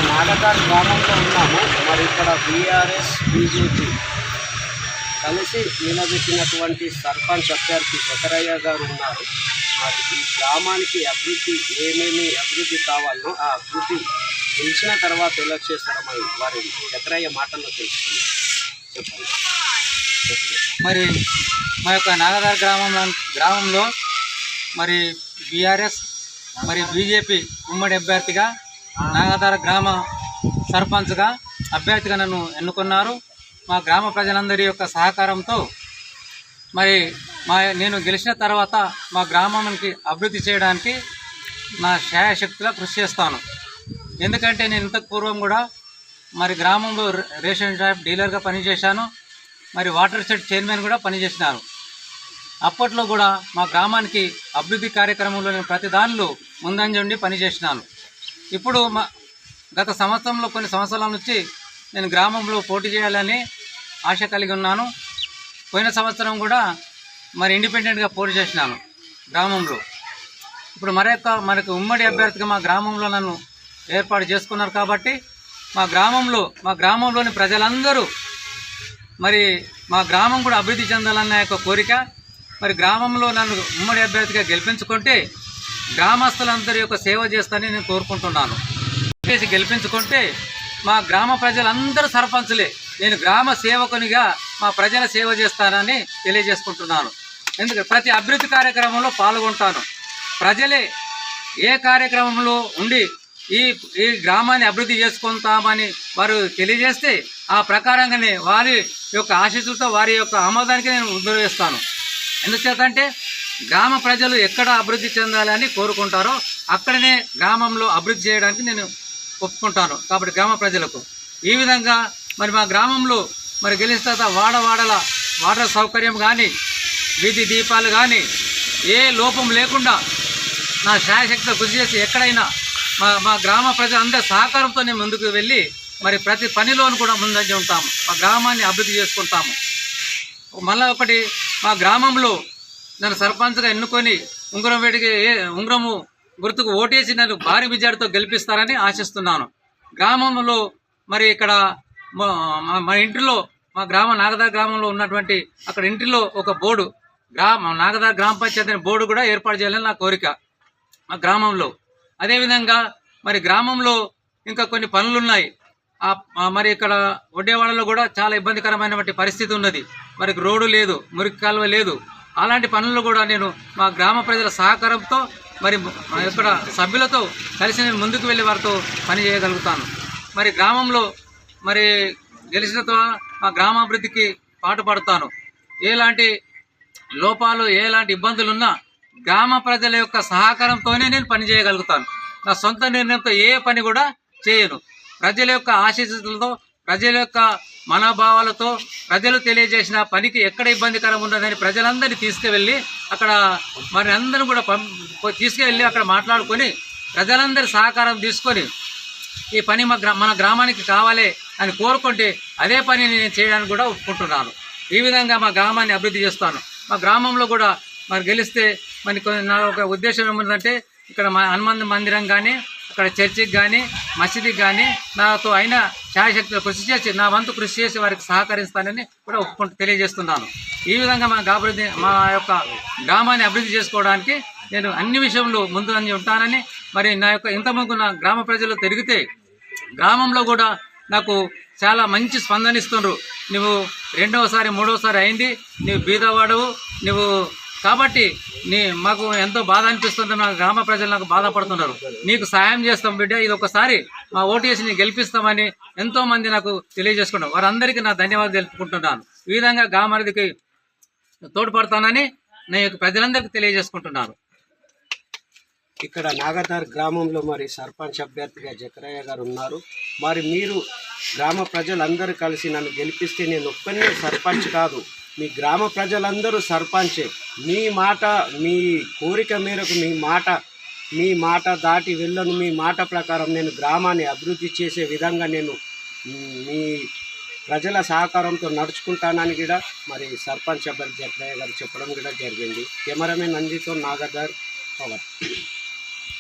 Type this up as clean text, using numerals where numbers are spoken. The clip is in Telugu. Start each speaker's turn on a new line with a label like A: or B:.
A: నాగదార్ గ్రామంలో ఉన్నాము. మరి ఇక్కడ బీఆర్ఎస్ బీజేపీ కలిసి నిలబెట్టినటువంటి సర్పంచ్ అభ్యర్థి జకరయ్య గారు ఉన్నారు. మరి ఈ గ్రామానికి ఏమేమి అభివృద్ధి కావాలనో ఆ అభివృద్ధి గెలిచిన తర్వాత ఎలా చేస్తారో వారి జకరయ్య మాటల్లో తెలుసుకున్నాం. చెప్పండి.
B: మరి మా యొక్క నాగదార్ గ్రామంలో మరి బీఆర్ఎస్ మరి బీజేపీ ఉమ్మడి అభ్యర్థిగా నాగదార్ గ్రామ సర్పంచ్గా అభ్యర్థిగా నన్ను ఎన్నుకున్నారు. మా గ్రామ ప్రజలందరి యొక్క సహకారంతో మరి నేను గెలిచిన తర్వాత మా గ్రామానికి అభివృద్ధి చేయడానికి నా శాయశక్తిగా కృషి చేస్తాను. ఎందుకంటే నేను ఇంతకు పూర్వం కూడా మరి గ్రామంలో రేషన్ షాప్ డీలర్గా పనిచేశాను. మరి వాటర్ షెడ్ చైర్మన్ కూడా పనిచేసినాను. అప్పట్లో కూడా మా గ్రామానికి అభివృద్ధి కార్యక్రమంలో నేను ప్రతి దానిలో ముందంజ పనిచేసినాను. ఇప్పుడు గత సంవత్సరంలో కొన్ని సంవత్సరాల నుంచి నేను గ్రామంలో పోటీ చేయాలని ఆశ కలిగి ఉన్నాను. పోయిన సంవత్సరం కూడా మరి ఇండిపెండెంట్గా పోటీ చేసినాను గ్రామంలో. ఇప్పుడు మనకు ఉమ్మడి అభ్యర్థిగా మా గ్రామంలో నన్ను ఏర్పాటు చేసుకున్నారు కాబట్టి మా గ్రామంలోని ప్రజలందరూ మరి మా గ్రామం కూడా అభివృద్ధి చెందాలన్న యొక్క కోరిక. మరి గ్రామంలో నన్ను ఉమ్మడి అభ్యర్థిగా గెలిపించుకుంటే గ్రామస్తులందరి యొక్క సేవ చేస్తానని నేను కోరుకుంటున్నాను. గెలిపించుకుంటే మా గ్రామ ప్రజలందరూ సర్పంచులే. నేను గ్రామ సేవకునిగా మా ప్రజల సేవ చేస్తానని తెలియజేసుకుంటున్నాను. ఎందుకంటే ప్రతి అభివృద్ధి కార్యక్రమంలో పాల్గొంటాను. ప్రజలే ఏ కార్యక్రమంలో ఉండి ఈ గ్రామాన్ని అభివృద్ధి చేసుకుంటామని వారు తెలియజేస్తే ఆ ప్రకారంగానే వారి యొక్క ఆశీస్సులతో వారి యొక్క ఆమోదానికి నేను ఉద్భవిస్తాను. ఎందుచేతంటే గ్రామ ప్రజలు ఎక్కడ అభివృద్ధి చెందాలని కోరుకుంటారో అక్కడనే గ్రామంలో అభివృద్ధి చేయడానికి నేను ఒప్పుకుంటాను. కాబట్టి గ్రామ ప్రజలకు ఈ విధంగా మరి మా గ్రామంలో మరి గెలిచిన తర్వాత వాటర్ సౌకర్యం కానీ వీధి దీపాలు కానీ ఏ లోపం లేకుండా నా శాయశక్తితో కృషి చేసి ఎక్కడైనా మా గ్రామ ప్రజలందరి సహకారంతో నేను ముందుకు వెళ్ళి మరి ప్రతి పనిలోనూ కూడా ముందంజ ఉంటాము. మా గ్రామాన్ని అభివృద్ధి చేసుకుంటాము. మళ్ళీ ఒకటి మా గ్రామంలో నన్ను సర్పంచ్గా ఎన్నుకొని ఉంగరము గుర్తుకు ఓటేసి నన్ను భారీ మెజార్టీతో గెలిపిస్తారని ఆశిస్తున్నాను. గ్రామంలో మరి ఇక్కడ మా ఇంటిలో మా నాగదార్ గ్రామంలో ఉన్నటువంటి అక్కడ ఇంటిలో ఒక బోర్డు నాగదార్ గ్రామ పంచాయతీ బోర్డు కూడా ఏర్పాటు చేయాలని నా కోరిక మా గ్రామంలో. అదేవిధంగా మరి గ్రామంలో ఇంకా కొన్ని పనులున్నాయి. మరి ఇక్కడ ఒడ్డేవాడలో కూడా చాలా ఇబ్బందికరమైనటువంటి పరిస్థితి ఉన్నది. మరి రోడ్డు లేదు, మురికి కాలువ లేదు. అలాంటి పనులు కూడా నేను మా గ్రామ ప్రజల సహకారంతో మరి ఇక్కడ సభ్యులతో కలిసి నేను ముందుకు వెళ్ళి వారితో పని చేయగలుగుతాను. మరి గ్రామంలో మరి గెలిచినతో మా గ్రామాభివృద్ధికి పాటుపడతాను. ఎలాంటి లోపాలు ఎలాంటి ఇబ్బందులు ఉన్నా గ్రామ ప్రజల యొక్క సహకారంతోనే నేను పని చేయగలుగుతాను. నా సొంత నిర్ణయంతో ఏ పని కూడా చేయను. ప్రజల యొక్క ఆశీస్సులతో ప్రజల యొక్క మనోభావాలతో ప్రజలు తెలియజేసిన పనికి ఎక్కడ ఇబ్బందికరం ఉన్నదని ప్రజలందరినీ తీసుకువెళ్ళి అక్కడ మరి అందరూ కూడా తీసుకువెళ్ళి అక్కడ మాట్లాడుకొని ప్రజలందరి సహకారం తీసుకొని ఈ పని మన గ్రామానికి కావాలి అని కోరుకుంటే అదే పని నేను చేయడానికి కూడా ఒప్పుకుంటున్నాను. ఈ విధంగా మా గ్రామాన్ని అభివృద్ధి చేస్తాను. మా గ్రామంలో కూడా మరి గెలిస్తే నా ఒక ఉద్దేశం ఏముందంటే ఇక్కడ హనుమాన్ మందిరం కానీ అక్కడ చర్చికి కానీ మసీదుకి కానీ నాతో అయిన శాయశక్తిలో కృషి చేసి నా వంతు కృషి చేసి వారికి సహకరిస్తానని కూడా తెలియజేస్తున్నాను. ఈ విధంగా మా యొక్క గ్రామాన్ని అభివృద్ధి చేసుకోవడానికి నేను అన్ని విషయంలో ముందు ఉంటానని మరి నా యొక్క ఇంతకుముందు నా గ్రామ ప్రజలు తిరిగితే గ్రామంలో కూడా నాకు చాలా మంచి స్పందనిస్తున్నారు. నువ్వు రెండవసారి మూడవసారి అయింది, నువ్వు బీదవాడవు నువ్వు కాబట్టి మాకు ఎంతో బాధ అనిపిస్తుంది. మా గ్రామ ప్రజలు నాకు బాధపడుతున్నారు. నీకు సాయం చేస్తాం బిడ్డ, ఇది ఒకసారి మా ఓటేసి నీకు గెలిపిస్తామని ఎంతోమంది నాకు తెలియజేసుకున్నారు. వారందరికీ నా ధన్యవాదాలు తెలుపుకుంటున్నాను. ఈ విధంగా గ్రామానికి తోడ్పడతానని నేను ప్రజలందరికీ తెలియజేసుకుంటున్నాను.
A: ఇక్కడ నాగదార్ గ్రామంలో మరి సర్పంచ్ అభ్యర్థిగా జకరయ్య గారు ఉన్నారు. మరి మీరు గ్రామ ప్రజలందరూ కలిసి నన్ను గెలిపిస్తే నేను ఒక్కనే సర్పంచ్ కాదు, మీ గ్రామ ప్రజలందరూ సర్పంచే. మీ కోరిక మేరకు మీ మాట దాటి వెళ్ళను. మీ మాట ప్రకారం నేను గ్రామాన్ని అభివృద్ధి చేసే విధంగా నేను మీ ప్రజల సహకారంతో నడుచుకుంటానని కూడా మరి సర్పంచ్ అభ్యర్థి జకరయ్య గారు చెప్పడం కూడా జరిగింది. కెమెరామెన్ నందితో నాగదార్ పవర్.